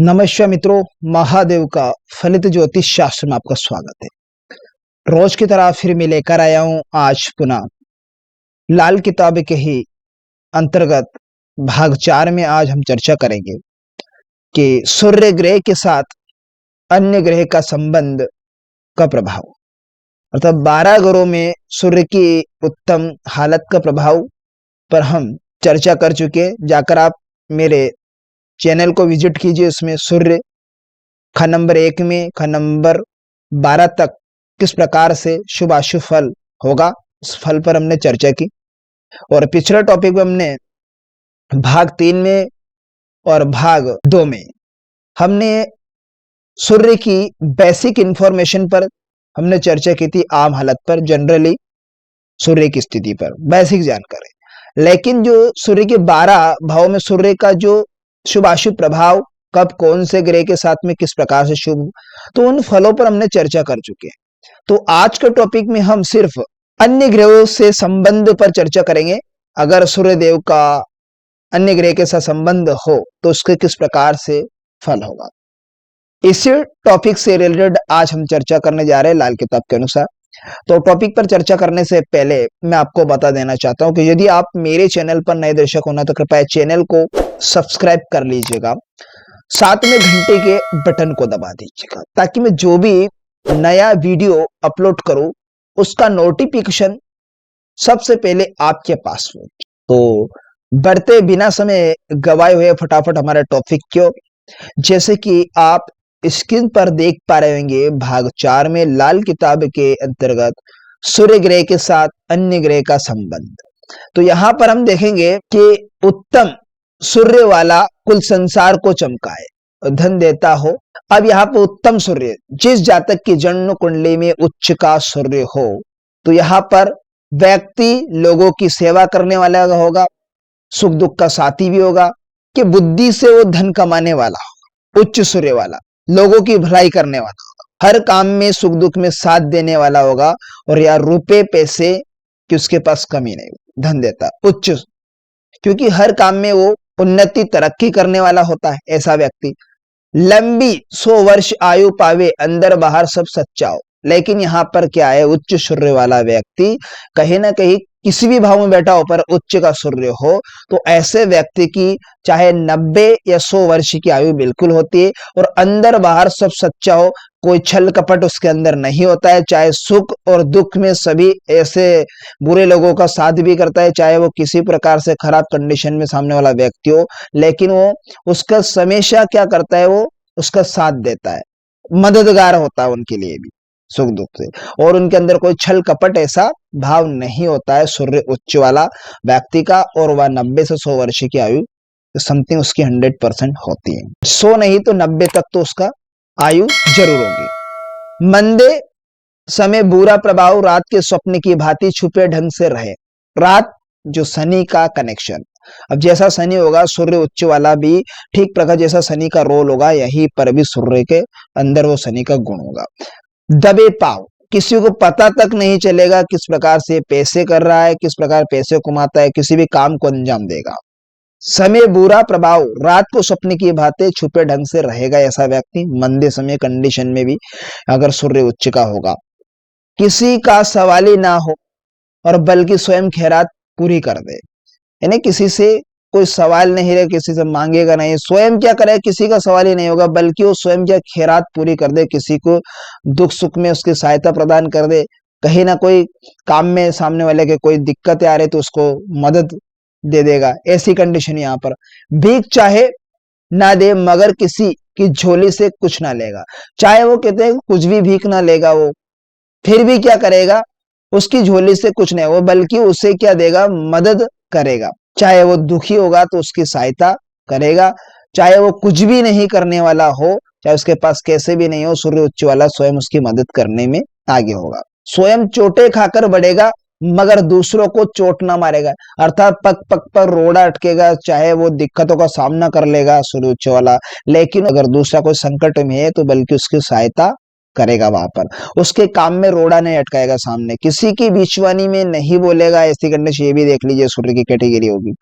नमस्कार मित्रों, महादेव का फलित ज्योतिष शास्त्र में आपका स्वागत है। रोज की तरह फिर मैं लेकर आया हूं आज पुनः लाल किताब के ही अंतर्गत भाग 4 में आज हम चर्चा करेंगे कि सूर्य ग्रह के साथ अन्य ग्रह का संबंध का प्रभाव, अर्थात 12 ग्रहों में सूर्य की उत्तम हालत का प्रभाव पर हम चर्चा कर चुके हैं। जाकर आप मेरे चैनल को विजिट कीजिए। उसमें सूर्य खंड नंबर 1 में खंड नंबर 12 तक किस प्रकार से शुभ अशुभ फल होगा, उस फल पर हमने चर्चा की। और पिछले टॉपिक में हमने भाग 3 में और भाग 2 में हमने सूर्य की बेसिक इंफॉर्मेशन पर हमने चर्चा की थी, आम हालत पर, जनरली सूर्य की स्थिति पर बेसिक जानकारी। लेकिन जो सूर्य के 12 भाव में सूर्य का जो शुभ अशुभ प्रभाव कब कौन से ग्रह के साथ में किस प्रकार से शुभ, तो उन फलों पर हमने चर्चा कर चुके हैं। तो आज के टॉपिक में हम सिर्फ अन्य ग्रहों से संबंध पर चर्चा करेंगे। अगर सूर्य देव का अन्य ग्रह के साथ संबंध हो तो उसके किस प्रकार से फल होगा, इसी टॉपिक से रिलेटेड आज हम चर्चा करने जा रहे हैं लाल किताब के अनुसार। तो टॉपिक पर चर्चा करने से पहले मैं आपको बता देना चाहता हूं कि यदि आप मेरे चैनल पर नए दर्शक होना तो कृपया चैनल को सब्सक्राइब कर लीजिएगा, साथ में घंटे के बटन को दबा दीजिएगा, ताकि मैं जो भी नया वीडियो अपलोड करूं उसका नोटिफिकेशन सबसे पहले आपके पास हो। तो बढ़ते बिना समय गवाए हुए फटाफट हमारे टॉपिक क्यों, जैसे कि आप स्क्रीन पर देख पा रहे होंगे, भाग 4 में लाल किताब के अंतर्गत सूर्य ग्रह के साथ अन्य ग्रह का संबंध। तो यहां पर हम देखेंगे कि उत्तम सूर्य वाला कुल संसार को चमकाए, धन देता हो। अब यहाँ पर उत्तम सूर्य, जिस जातक की जन्म कुंडली में उच्च का सूर्य हो तो यहाँ पर व्यक्ति लोगों की सेवा करने वाला होगा, सुख दुख का साथी भी होगा, कि बुद्धि से वो धन कमाने वाला होगा, उच्च सूर्य वाला, लोगों की भलाई करने वाला होगा, हर काम में सुख दुख में साथ देने वाला होगा, और यार रुपए पैसे कि उसके पास कमी नहीं, धन देता उच्च, क्योंकि हर काम में वो उन्नति तरक्की करने वाला होता है। ऐसा व्यक्ति लंबी 100 वर्ष आयु पावे, अंदर बाहर सब सच्चा हो। लेकिन यहाँ पर क्या है, उच्च सूर्य वाला व्यक्ति कहीं ना कहीं किसी भी भाव में बैठा हो पर उच्च का सूर्य हो, तो ऐसे व्यक्ति की चाहे 90 या 100 वर्ष की आयु बिल्कुल होती है, और अंदर बाहर सब सच्चा हो, कोई छल कपट उसके अंदर नहीं होता है। चाहे सुख और दुख में सभी ऐसे बुरे लोगों का साथ भी करता है, चाहे वो किसी प्रकार से खराब कंडीशन में सामने वाला व्यक्ति हो, लेकिन वो उसका हमेशा क्या करता है, वो उसका साथ देता है, मददगार होता है उनके लिए भी सुख दुख से, और उनके अंदर कोई छल कपट ऐसा भाव नहीं होता है सूर्य उच्च वाला व्यक्ति का। और वह 90 से 100 वर्ष की आयु समथिंग उसकी 100% होती है, 100 नहीं तो 90 तक तो उसका आयु जरूर होगी। मंदे समय बुरा प्रभाव रात के स्वप्न की भांति छुपे ढंग से रहे। रात जो शनि का कनेक्शन, अब जैसा शनि होगा सूर्य उच्च वाला भी ठीक प्रकार जैसा शनि का रोल होगा, यहीं पर भी सूर्य के अंदर वो शनि का गुण होगा। दबे पाव, किसी को पता तक नहीं चलेगा किस प्रकार से पैसे कर रहा है, किस प्रकार पैसे कमाता है, किसी भी काम को अंजाम देगा। समय बुरा प्रभाव, रात को स्वप्न की बातें छुपे ढंग से रहेगा ऐसा व्यक्ति, मंदे समय कंडीशन में भी अगर सूर्य उच्च का होगा। किसी का सवाल ही ना हो और बल्कि स्वयं खैरात पूरी कर दे, यानी किसी से कोई सवाल नहीं रहे, किसी से मांगेगा नहीं, स्वयं क्या करे, किसी का सवाल ही नहीं होगा, बल्कि वो स्वयं क्या खैरात पूरी कर दे, किसी को दुख सुख में उसकी सहायता प्रदान कर दे, कहीं ना कोई काम में सामने वाले के कोई दिक्कतें आ रही तो उसको मदद दे देगा। ऐसी कंडीशन यहाँ पर भीख चाहे ना दे मगर किसी की झोली से कुछ ना लेगा, चाहे वो कहते हैं कुछ भी भीख ना लेगा, वो फिर भी क्या करेगा, उसकी झोली से कुछ नहीं, वो बल्कि उसे क्या देगा, मदद करेगा। चाहे वो दुखी होगा तो उसकी सहायता करेगा, चाहे वो कुछ भी नहीं करने वाला हो, चाहे उसके पास कैसे भी नहीं हो, सूर्य उच्च वाला स्वयं उसकी मदद करने में आगे होगा। स्वयं चोटें खाकर बढ़ेगा मगर दूसरों को चोट ना मारेगा, अर्थात पग पग पर रोड़ा अटकेगा, चाहे वो दिक्कतों का सामना कर लेगा सूर्य उच्च वाला, लेकिन अगर दूसरा कोई संकट में है तो बल्कि उसकी सहायता करेगा, वहां पर उसके काम में रोड़ा नहीं अटकाएगा, सामने किसी की बीचवानी में नहीं बोलेगा। ऐसी कंडीशन ये भी देख लीजिए सूर्य की कैटेगरी होगी।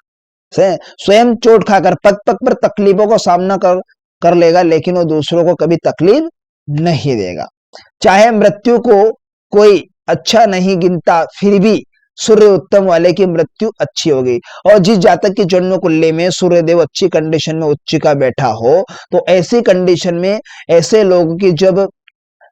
स्वयं चोट खाकर पग पग पर तकलीफों का सामना कर कर लेगा, लेकिन वो दूसरों को कभी तकलीफ नहीं देगा। चाहे मृत्यु को कोई अच्छा नहीं गिनता, फिर भी सूर्य उत्तम वाले की मृत्यु अच्छी होगी। और जिस जातक की जन्म कुंडली में सूर्यदेव अच्छी कंडीशन में उच्च का बैठा हो, तो ऐसी कंडीशन में ऐसे लोगों की जब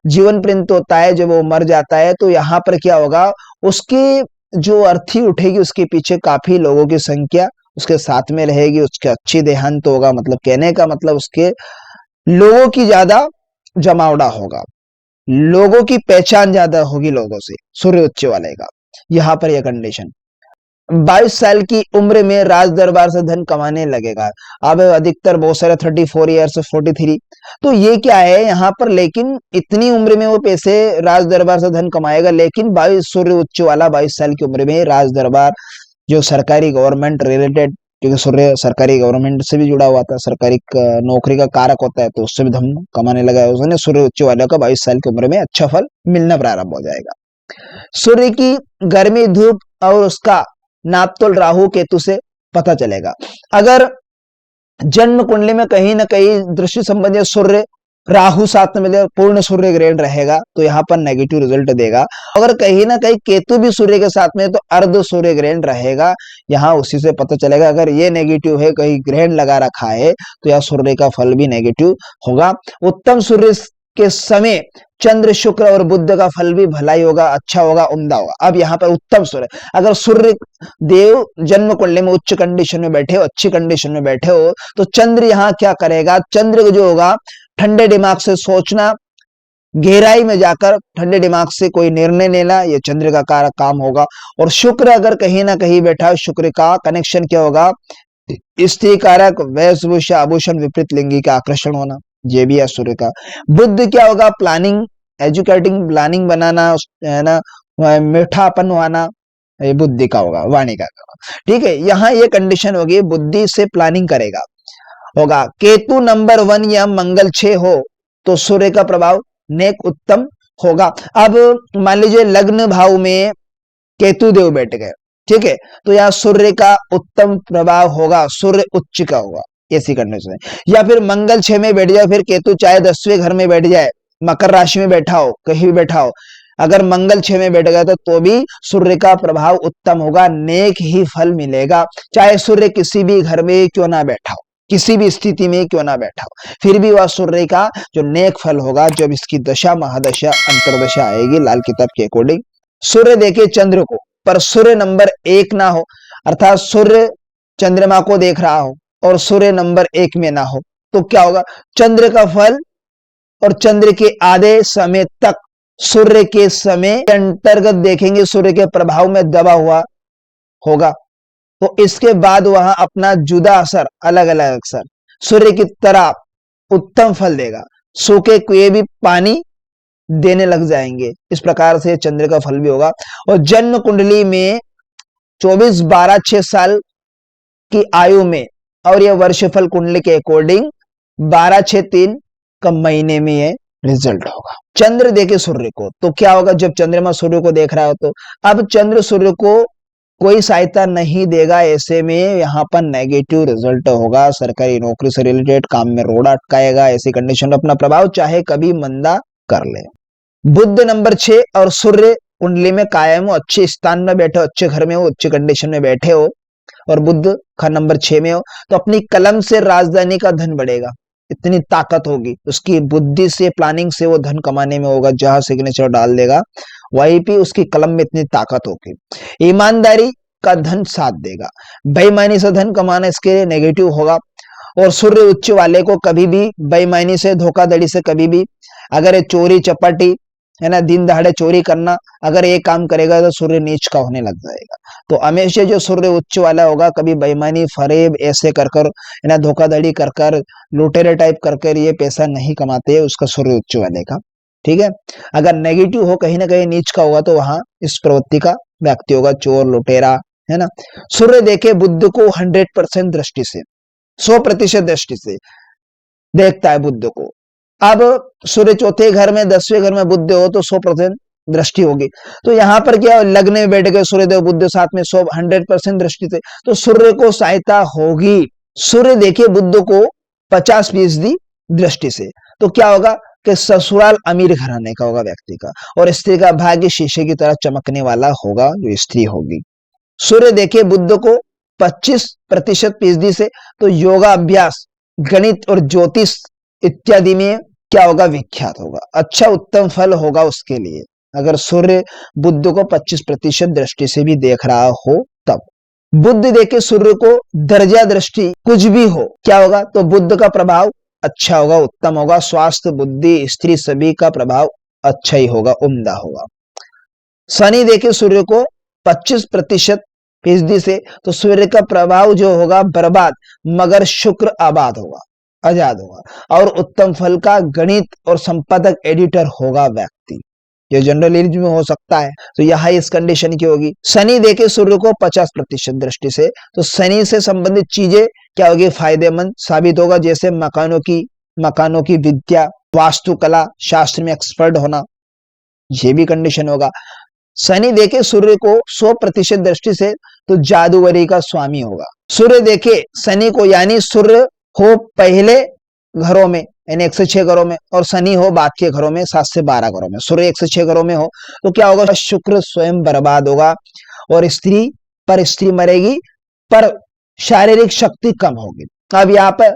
जीवन पर्यंत होता है, जब वो मर जाता है, तो यहाँ पर क्या होगा, उसकी जो अर्थी उठेगी, उसके पीछे काफी लोगों की संख्या उसके साथ में रहेगी, उसके अच्छी देहांत होगा, मतलब कहने का मतलब उसके लोगों की ज्यादा जमावड़ा होगा, लोगों की पहचान ज्यादा होगी लोगों से, सूर्य उच्च वाले का। यहाँ पर यह कंडीशन 22 साल की उम्र में राज दरबार से धन कमाने लगेगा। अब अधिकतर बहुत सारे 34 ईयर्स 43, तो ये क्या है यहाँ पर, लेकिन इतनी उम्र में वो पैसे राज दरबार से धन कमाएगा, लेकिन 22 सूर्य उच्च वाला 22 साल की उम्र में राज दरबार जो सरकारी गवर्नमेंट रिलेटेड, क्योंकि सूर्य सरकारी गवर्नमेंट से भी जुड़ा हुआ था, सरकारी नौकरी का कारक होता है, तो उससे भी धन कमाने लगा है उसने। सूर्य उच्च वाले का 22 साल की उम्र में अच्छा फल मिलना प्रारंभ हो जाएगा। सूर्य की गर्मी, धूप और उसका नापतोल राहु केतु से पता चलेगा। अगर जन्म कुंडली में कहीं ना कहीं दृष्टि संबंधी सूर्य राहु साथ में मिले, पूर्ण सूर्य ग्रहण रहेगा, तो यहाँ पर नेगेटिव रिजल्ट देगा। अगर कहीं ना कहीं केतु भी सूर्य के साथ में, तो अर्ध सूर्य ग्रहण रहेगा, यहाँ उसी से पता चलेगा। अगर ये नेगेटिव है, कहीं ग्रहण लगा रखा है, तो यह सूर्य का फल भी नेगेटिव होगा। उत्तम सूर्य के समय चंद्र, शुक्र और बुध का फल भी भलाई होगा, अच्छा होगा, उम्दा होगा। अब यहाँ पर उत्तम सूर्य, अगर सूर्य देव जन्म कुंडली में उच्च कंडीशन में बैठे हो, अच्छी कंडीशन में बैठे हो, तो चंद्र यहाँ क्या करेगा, चंद्र जो होगा ठंडे दिमाग से सोचना, गहराई में जाकर ठंडे दिमाग से कोई निर्णय लेना, ये चंद्र का कारक काम होगा। और शुक्र अगर कहीं ना कहीं बैठा, शुक्र का कनेक्शन क्या होगा, स्त्री कारक, वेशभूषा, आभूषण, विपरीत लिंगी का आकर्षण होना, ये भी है सूर्य का। बुद्ध क्या होगा, प्लानिंग, एजुकेटिंग, प्लानिंग बनाना, है ना, मीठापन आना, ये बुद्धि का होगा, वाणी का। ठीक है, यहाँ ये कंडीशन होगी, बुद्धि से प्लानिंग करेगा होगा। केतु नंबर 1 या मंगल 6 हो, तो सूर्य का प्रभाव नेक उत्तम होगा। अब मान लीजिए लग्न भाव में केतु देव बैठ गए, ठीक है, तो यहाँ सूर्य का उत्तम प्रभाव होगा, सूर्य उच्च का होगा, ऐसी कंडीशन है। या फिर मंगल 6 में बैठ जाए, फिर केतु चाहे 10वें घर में बैठ जाए, मकर राशि में बैठा हो, कहीं भी बैठा हो, अगर मंगल 6 में बैठ गया तो भी सूर्य का प्रभाव उत्तम होगा, नेक ही फल मिलेगा। चाहे सूर्य किसी भी घर में क्यों ना बैठा हो, किसी भी स्थिति में क्यों ना बैठा हो, फिर भी वह सूर्य का जो नेक फल होगा, जब इसकी दशा, महादशा, अंतरदशा आएगी लाल किताब के अकॉर्डिंग। सूर्य देखे चंद्र को, पर सूर्य नंबर 1 ना हो, अर्थात सूर्य चंद्रमा को देख रहा हो और सूर्य नंबर 1 में ना हो, तो क्या होगा, चंद्र का फल और चंद्र के आधे समय तक सूर्य के समय के अंतर्गत देखेंगे, सूर्य के प्रभाव में दबा हुआ होगा, तो इसके बाद वहां अपना जुदा असर, अलग अलग असर सूर्य की तरह उत्तम फल देगा, सूखे कुएं भी पानी देने लग जाएंगे। इस प्रकार से चंद्र का फल भी होगा। और जन्म कुंडली में 24, 12, 6 साल की आयु में, और यह वर्षफल कुंडली के अकॉर्डिंग 12, 6, 3 का महीने में ये रिजल्ट होगा। चंद्र देखे सूर्य को, तो क्या होगा, जब चंद्रमा सूर्य को देख रहा हो, तो अब चंद्र सूर्य को कोई सहायता नहीं देगा, ऐसे में यहाँ पर नेगेटिव रिजल्ट होगा, सरकारी नौकरी से रिलेटेड काम में रोड़ा अटकाएगा, ऐसी कंडीशन में अपना प्रभाव चाहे कभी मंदा कर ले। बुध नंबर 6 और सूर्य कुंडली में कायम हो, अच्छे स्थान में बैठे हो, अच्छे घर में हो, अच्छे कंडीशन में बैठे हो, और बुध का नंबर 6 में हो, तो अपनी कलम से राजधानी का धन बढ़ेगा, इतनी ताकत होगी उसकी, बुद्धि से, प्लानिंग से वो धन कमाने में होगा, जहां सिग्नेचर डाल देगा वहीं पे उसकी कलम में इतनी ताकत होगी। ईमानदारी का धन साथ देगा, बेईमानी से धन कमाना इसके लिए नेगेटिव होगा। और सूर्य उच्च वाले को कभी भी बेईमानी से, धोखाधड़ी से, कभी भी अगर ये चोरी चपाटी, है ना, दिन दहाड़े चोरी करना, अगर ये काम करेगा तो सूर्य नीच का होने लग जाएगा। तो हमेशा जो सूर्य उच्च वाला होगा, कभी बेईमानी, फरेब ऐसे कर कर, है ना, धोखाधड़ी कर कर, लुटेरे टाइप कर कर ये पैसा नहीं कमाते है, उसका सूर्य उच्च वाले का। ठीक है, अगर नेगेटिव हो, कहीं ना कहीं नीच का होगा, तो वहां इस प्रवृत्ति का व्यक्ति होगा, चोर, लुटेरा, है ना। सूर्य देखे बुध को 100% दृष्टि से, 100% दृष्टि से देखता है बुध को। अब सूर्य चौथे घर में, 10वें घर में बुध हो, तो 100% दृष्टि होगी। तो यहाँ पर क्या, लग्न में बैठ गए सूर्यदेव बुध साथ में, 100% दृष्टि से, तो सूर्य को सहायता होगी। सूर्य देखिए बुध को 50% दृष्टि से तो क्या होगा कि ससुराल अमीर घराने का होगा व्यक्ति का, और स्त्री का भाग्य शीशे की तरह चमकने वाला होगा जो स्त्री होगी। सूर्य देखे बुध को 25% फीसदी से तो योगा अभ्यास, गणित और ज्योतिष इत्यादि में क्या होगा, विख्यात होगा, अच्छा उत्तम फल होगा उसके लिए। अगर सूर्य बुध को 25% दृष्टि से भी देख रहा हो तब। बुध देखे सूर्य को दर्जा दृष्टि कुछ भी हो, क्या होगा, तो बुध का प्रभाव अच्छा होगा, उत्तम होगा, स्वास्थ्य बुद्धि स्त्री सभी का प्रभाव अच्छा ही होगा, उम्दा होगा। शनि देखे सूर्य को 25% फीसदी से तो सूर्य का प्रभाव जो होगा बर्बाद, मगर शुक्र आबाद होगा, आजाद होगा, और उत्तम फल का गणित और संपादक एडिटर होगा व्यक्ति, जो जनरल एज में हो सकता है। तो यह इस कंडीशन की होगी। शनि देखे सूर्य को 50% दृष्टि से तो शनि से संबंधित चीजें क्या होगी, फायदेमंद साबित होगा, जैसे मकानों की विद्या, वास्तुकला, शास्त्र में एक्सपर्ट होना, ये भी कंडीशन होगा। शनि देखे सूर्य को 100% दृष्टि से तो जादूगरी का स्वामी होगा। सूर्य देखे शनि को, यानी सूर्य हो पहले घरों में यानी 1 से 6 घरों में, और शनि हो बाद के घरों में 7 से 12 घरों में। सूर्य 1 से 6 घरों में हो तो क्या होगा, शुक्र स्वयं बर्बाद होगा, और स्त्री मरेगी, पर शारीरिक शक्ति कम होगी। अब यहाँ पर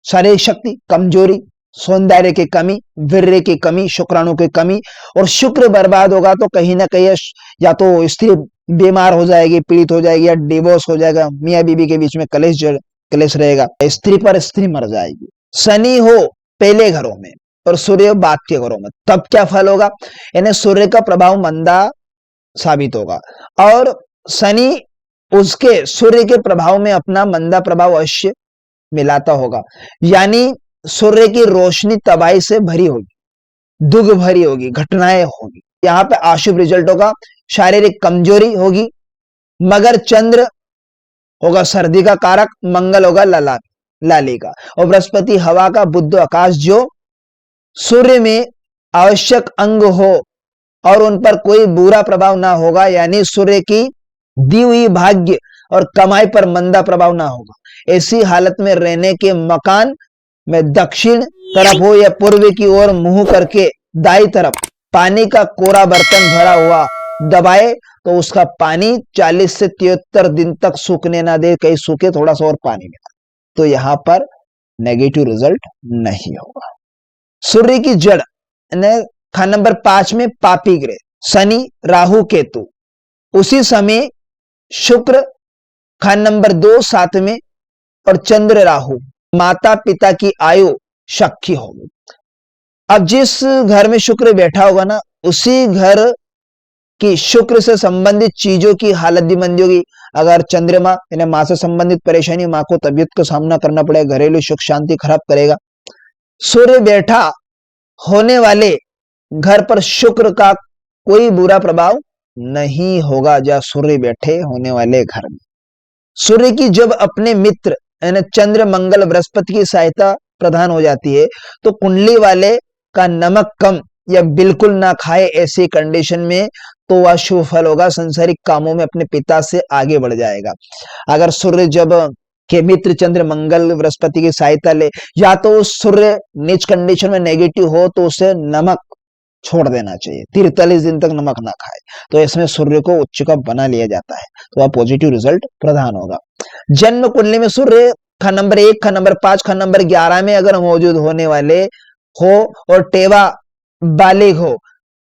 शारीरिक शक्ति कमजोरी, सौंदर्य की कमी, वीर्य की कमी, शुक्राणु की कमी, और शुक्र बर्बाद होगा तो कहीं ना कहीं या तो स्त्री बीमार हो जाएगी, पीड़ित हो जाएगी, या डिवोर्स हो जाएगा, मियाँ बीबी के बीच में कलेश रहेगा, स्त्री पर स्त्री मर जाएगी। शनि हो पहले घरों में और सूर्य बाद के घरों में, तब क्या फल होगा, यानी सूर्य का प्रभाव मंदा साबित होगा, और शनि उसके सूर्य के प्रभाव में अपना मंदा प्रभाव अवश्य मिलाता होगा, यानी सूर्य की रोशनी तबाही से भरी होगी, दुख भरी होगी, घटनाएं होगी, यहाँ पे अशुभ रिजल्ट होगा, शारीरिक कमजोरी होगी, मगर चंद्र होगा सर्दी का कारक, मंगल होगा लाली का, और बृहस्पति हवा का, बुध आकाश, जो सूर्य में आवश्यक अंग हो और उन पर कोई बुरा प्रभाव ना होगा, यानी सूर्य की दी हुई भाग्य और कमाई पर मंदा प्रभाव ना होगा। ऐसी हालत में रहने के मकान में दक्षिण तरफ हो या पूर्व की ओर मुंह करके दाई तरफ पानी का कोरा बर्तन भरा हुआ दबाए तो उसका पानी 40 से 73 दिन तक सूखने ना दे, कहीं सूखे थोड़ा सा और पानी मिला तो यहां पर नेगेटिव रिजल्ट नहीं होगा। सूर्य की जड़ खान नंबर 5 में पापी ग्रह शनि राहु केतु, उसी समय शुक्र खान नंबर 2 7 में, और चंद्र राहु, माता पिता की आयु शक्की होगी। अब जिस घर में शुक्र बैठा होगा ना, उसी घर की शुक्र से संबंधित चीजों की हालत भी मंदी होगी। अगर चंद्रमा यानी मां से संबंधित परेशानी, मां को तबियत का सामना करना पड़ेगा, घरेलू सुख शांति खराब करेगा। सूर्य बैठा होने वाले घर पर शुक्र का कोई बुरा प्रभाव नहीं होगा, जहां सूर्य बैठे होने वाले घर में। सूर्य की जब अपने मित्र यानी चंद्र मंगल बृहस्पति की सहायता प्रदान हो जाती है तो कुंडली वाले का नमक कम या बिल्कुल ना खाए, ऐसी कंडीशन में तो वह शुभ फल होगा, संसारिक कामों में अपने पिता से आगे बढ़ जाएगा। अगर सूर्य जब के मित्र चंद्र मंगल बृहस्पति की सहायता ले, या तो सूर्य नीच कंडीशन में नेगेटिव हो तो उसे नमक छोड़ देना चाहिए, 43 दिन तक नमक ना खाए, तो इसमें सूर्य को उच्च का बना लिया जाता है, तो वह पॉजिटिव रिजल्ट प्रदान होगा। जन्म कुंडली में सूर्य खान नंबर 1, खान नंबर 5, खान नंबर 11 में अगर मौजूद होने वाले हो और टेवा बालिग हो,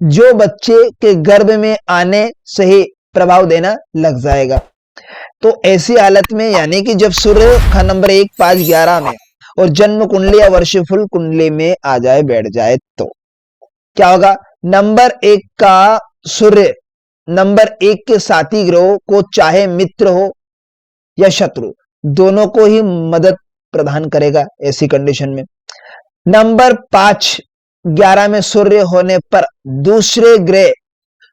जो बच्चे के गर्भ में आने से ही प्रभाव देना लग जाएगा। तो ऐसी हालत में यानी कि जब सूर्य खान नंबर 1, 5, 11 में और जन्म कुंडली या वर्षफुल कुंडली में आ जाए, बैठ जाए, तो क्या होगा, नंबर 1 का सूर्य नंबर 1 के साथी ग्रहों को चाहे मित्र हो या शत्रु, दोनों को ही मदद प्रदान करेगा ऐसी कंडीशन में। नंबर 5, 11 में सूर्य होने पर दूसरे ग्रह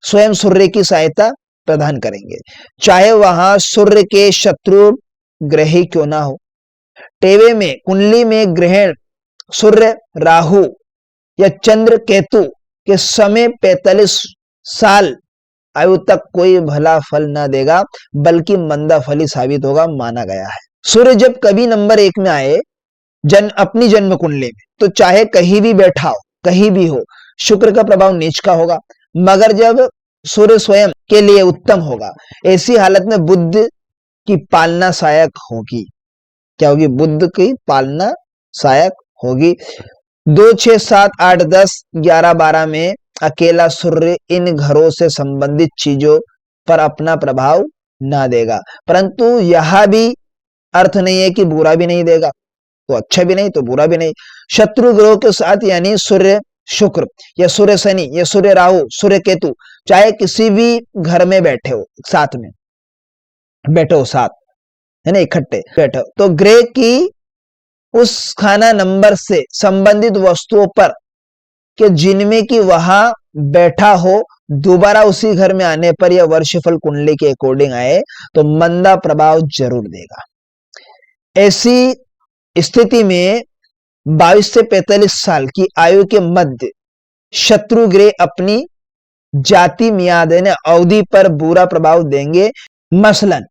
स्वयं सूर्य की सहायता प्रदान करेंगे, चाहे वहां सूर्य के शत्रु ग्रह ही क्यों ना हो। टेवे में कुंडली में ग्रहण सूर्य राहु या चंद्र केतु के समय 45 साल आयु तक कोई भला फल ना देगा, बल्कि मंदा फली साबित होगा, माना गया है। सूर्य जब कभी नंबर 1 में आए, अपनी जन्म कुंडली में, तो चाहे कहीं भी बैठा हो, कहीं भी हो, शुक्र का प्रभाव नीच का होगा। मगर जब सूर्य स्वयं के लिए उत्तम होगा, ऐसी हालत में बुध की पालना सहायक होगी। क्या होगी? बुध की पालना सहायक होगी। 2, 6, 7, 8, 10, 11, 12 में अकेला सूर्य इन घरों से संबंधित चीजों पर अपना प्रभाव ना देगा, परंतु यह भी अर्थ नहीं है कि बुरा भी नहीं देगा, तो अच्छा भी नहीं तो बुरा भी नहीं। शत्रु ग्रहों के साथ यानी सूर्य शुक्र या सूर्य शनि या सूर्य राहु, सूर्य केतु, चाहे किसी भी घर में बैठे हो, साथ में बैठे हो, साथ है ना, इकट्ठे बैठे हो, तो ग्रह की उस खाना नंबर से संबंधित वस्तुओं पर कि जिनमें कि वहां बैठा हो, दोबारा उसी घर में आने पर यह वर्षफल कुंडली के अकॉर्डिंग आए तो मंदा प्रभाव जरूर देगा। ऐसी स्थिति में 22 से 45 साल की आयु के मध्य शत्रु ग्रह अपनी जाति मियाद अवधि पर बुरा प्रभाव देंगे। मसलन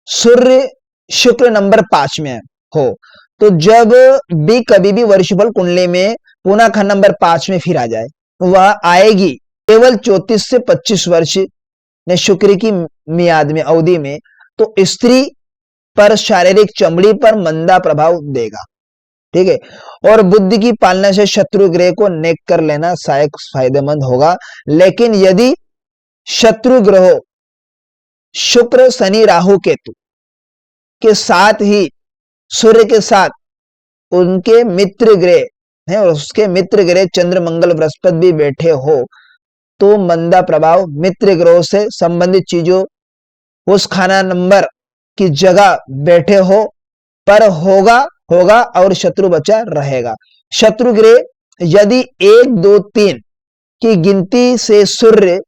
सूर्य शुक्र नंबर 5 में हो, तो जब भी कभी भी वर्षफल कुंडली में पुनः खंड नंबर 5 में फिर आ जाए, वह आएगी केवल 34 से 25 वर्ष ने शुक्र की मियाद में, अवधि में, तो स्त्री पर शारीरिक चमड़ी पर मंदा प्रभाव देगा। ठीक है, और बुद्धि की पालना से शत्रु ग्रह को नेक कर लेना सहायक फायदेमंद होगा। लेकिन यदि शत्रु ग्रहों शुक्र शनि राहु केतु के साथ ही सूर्य के साथ उनके मित्र ग्रह हैं और उसके मित्र ग्रह चंद्र मंगल बृहस्पति भी बैठे हो, तो मंदा प्रभाव मित्र ग्रहों से संबंधित चीजों उस खाना नंबर की जगह बैठे हो पर होगा और शत्रु बचा रहेगा। शत्रु ग्रह यदि 1, 2, 3 की गिनती से सूर्य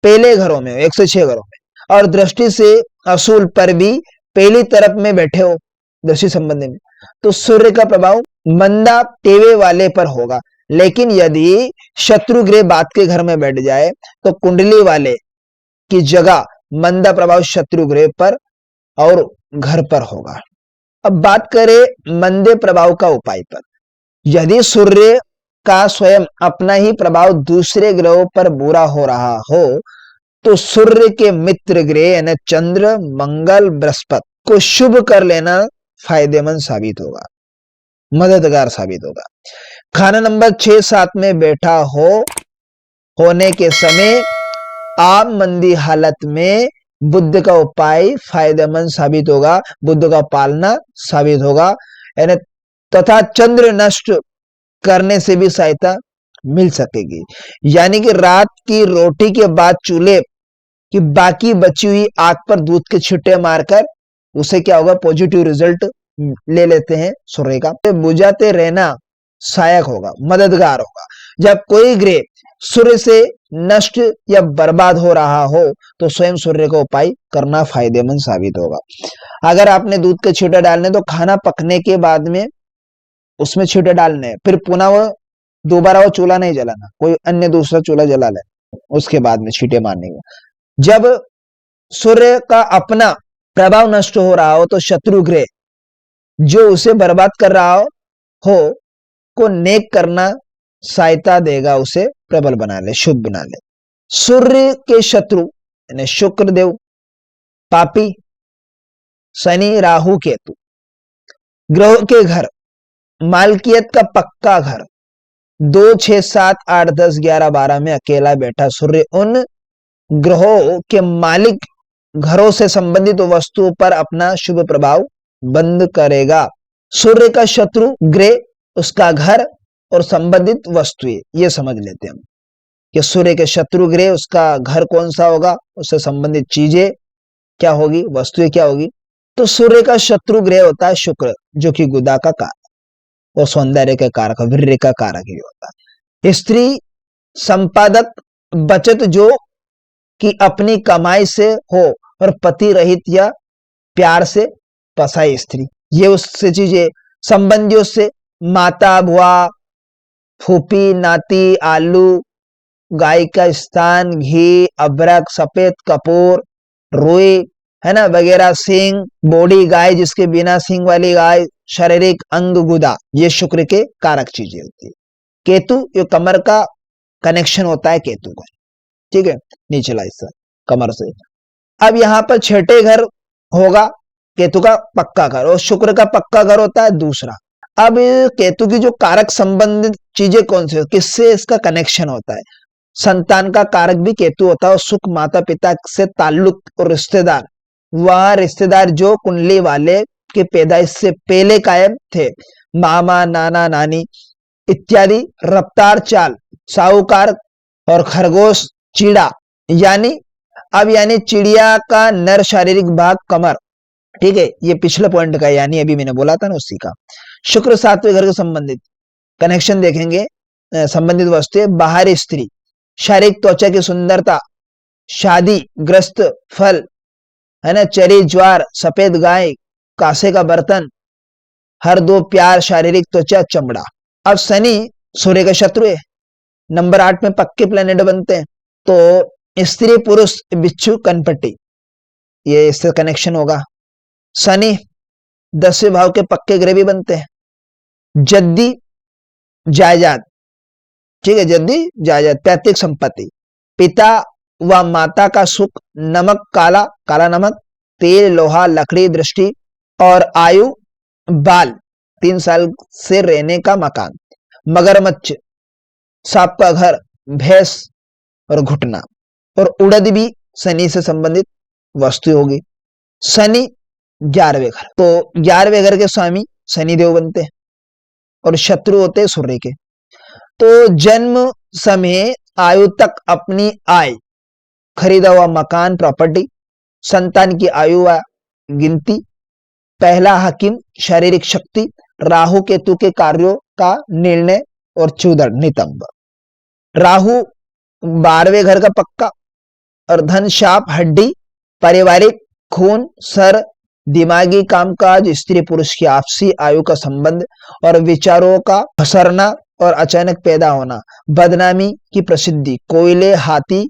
पहले घरों में, 1 से 6 घरों में, और दृष्टि से असूल पर भी पहली तरफ में बैठे हो दृष्टि संबंधी में, तो सूर्य का प्रभाव मंदा टेवे वाले पर होगा। लेकिन यदि शत्रु ग्रह बात के घर में बैठ जाए तो कुंडली वाले की जगह मंदा प्रभाव शत्रु ग्रह पर और घर पर होगा। अब बात करें मंदे प्रभाव का उपाय पर। यदि सूर्य का स्वयं अपना ही प्रभाव दूसरे ग्रहों पर बुरा हो रहा हो, तो सूर्य के मित्र ग्रह यानी चंद्र मंगल बृहस्पति को शुभ कर लेना फायदेमंद साबित होगा, मददगार साबित होगा। खाना नंबर 6, 7 में बैठा होने के समय आप मंदी हालत में बुद्ध का उपाय फायदेमंद साबित होगा, बुद्ध का पालना साबित होगा, यानी तथा चंद्र नष्ट करने से भी सहायता मिल सकेगी। यानी कि रात की रोटी के बाद चूल्हे की बाकी बची हुई आग पर दूध के छिट्टे मारकर उसे क्या होगा, पॉजिटिव रिजल्ट ले लेते हैं सूर्य का। बुझाते रहना सहायक होगा, मददगार होगा। जब कोई ग्रह सूर्य से नष्ट या बर्बाद हो रहा हो तो स्वयं सूर्य का उपाय करना फायदेमंद साबित होगा। अगर आपने दूध के छींटे डालने तो खाना पकने के बाद में उसमें छींटे डालने, फिर पुनः वो दोबारा वो चूल्हा नहीं जलाना, कोई अन्य दूसरा चूल्हा जला ले उसके बाद में छींटे मारने के। जब सूर्य का अपना प्रभाव नष्ट हो रहा हो तो शत्रु ग्रह जो उसे बर्बाद कर रहा हो को नेक करना सहायता देगा, उसे प्रबल बना ले, शुभ बना ले। सूर्य के शत्रु यानी शुक्र देव, पापी, शनि राहु केतु ग्रहों के घर, मालकियत का पक्का घर, 2, 6, 7, 8, 10, 11, 12 में अकेला बैठा सूर्य उन ग्रहों के मालिक घरों से संबंधित वस्तुओं पर अपना शुभ प्रभाव बंद करेगा। सूर्य का शत्रु ग्रह, उसका घर और संबंधित वस्तुएं, ये समझ लेते हैं हम कि सूर्य के शत्रु ग्रह, उसका घर कौन सा होगा, उससे संबंधित चीजें क्या होगी, वस्तुएं क्या होगी। तो सूर्य का शत्रु ग्रह होता है शुक्र, जो कि गुदा का कारक और सौंदर्य के कारक, वीर्य का कारक ही होता है। स्त्री संपादक, बचत जो कि अपनी कमाई से हो और पति रहित या प्यार से पसाई स्त्री, ये उससे चीजें। संबंधियों से माता, बुआ, फूफी, नाती, आलू, गाय का स्थान, घी, अदरक, सफेद कपूर, रुई, है ना, वगैरह, सींग, बॉडी गाय जिसके बिना सींग वाली गाय, शारीरिक अंग गुदा, ये शुक्र के कारक चीजें होती है। केतु, ये कमर का कनेक्शन होता है केतु का, ठीक है, निचला हिस्सा कमर से। अब यहाँ पर छठे घर होगा केतु का पक्का घर, और शुक्र का पक्का घर होता है दूसरा। अब केतु की जो कारक संबंधित चीजें कौन सी, किससे इसका कनेक्शन होता है? संतान का कारक भी केतु होता है, और सुख माता पिता से ताल्लुक और रिश्तेदार, वह रिश्तेदार जो कुंडली वाले के पैदाइश से पहले कायम थे, मामा नाना नानी इत्यादि। रफ्तार चाल, साहूकार और खरगोश चीड़ा, यानी अब यानी चिड़िया का नर शारीरिक भाग कमर, ठीक है, ये पिछले पॉइंट का, यानी अभी मैंने बोला था ना उसी का। शुक्र सातवें घर के संबंधित कनेक्शन देखेंगे, संबंधित वस्तु है बाहरी स्त्री, शारीरिक त्वचा की सुंदरता, शादी ग्रस्त फल, है ना, चरी ज्वार, सफेद गाय, कांसे का बर्तन, हर दो प्यार, शारीरिक त्वचा, चमड़ा। अब शनि सूर्य का शत्रु है, नंबर 8 में पक्के प्लेनेट बनते हैं, तो स्त्री पुरुष बिच्छू कनपट्टी, ये इससे कनेक्शन होगा। शनि 10वें भाव के पक्के ग्रह भी बनते हैं। जद्दी जायदाद, ठीक है, जद्दी जायदाद, पैतृक संपत्ति, पिता व माता का सुख, नमक काला, काला नमक, तेल लोहा लकड़ी दृष्टि, और आयु बाल 3 साल से रहने का मकान, मगरमच्छ, सांप का घर, भैंस और घुटना, और उड़द भी शनि से संबंधित वस्तु होगी। शनि 11वें घर, तो 11वें घर के स्वामी शनिदेव बनते हैं और शत्रु होते हैं सूर्य के। तो जन्म समय आयु तक अपनी आय, खरीदा हुआ मकान प्रॉपर्टी, संतान की आयु व गिनती, पहला हकीम, शारीरिक शक्ति, राहु केतु के कार्यों का निर्णय और चूदड़ नितंब। राहु 12वें घर का पक्का, और धन शाप हड्डी, पारिवारिक खून सर, दिमागी कामकाज, स्त्री पुरुष की आपसी आयु का संबंध और विचारों का फसरना और अचानक पैदा होना, बदनामी की प्रसिद्धि, कोयले हाथी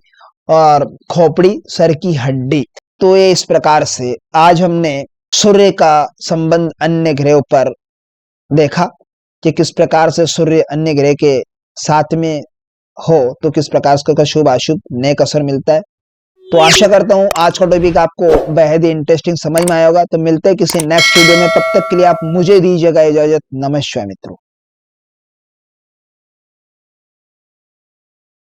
और खोपड़ी सर की हड्डी। तो ये इस प्रकार से आज हमने सूर्य का संबंध अन्य ग्रहों पर देखा कि किस प्रकार से सूर्य अन्य ग्रह के साथ में हो तो किस प्रकार से शुभ अशुभ नेक असर मिलता है। तो आशा करता हूं आज का टॉपिक आपको बेहद ही इंटरेस्टिंग समझ में आया होगा। तो मिलते हैं किसी नेक्स्ट वीडियो में, तब तक के लिए आप मुझे दीजिएगा इजाजत। नमस्कार मित्रों।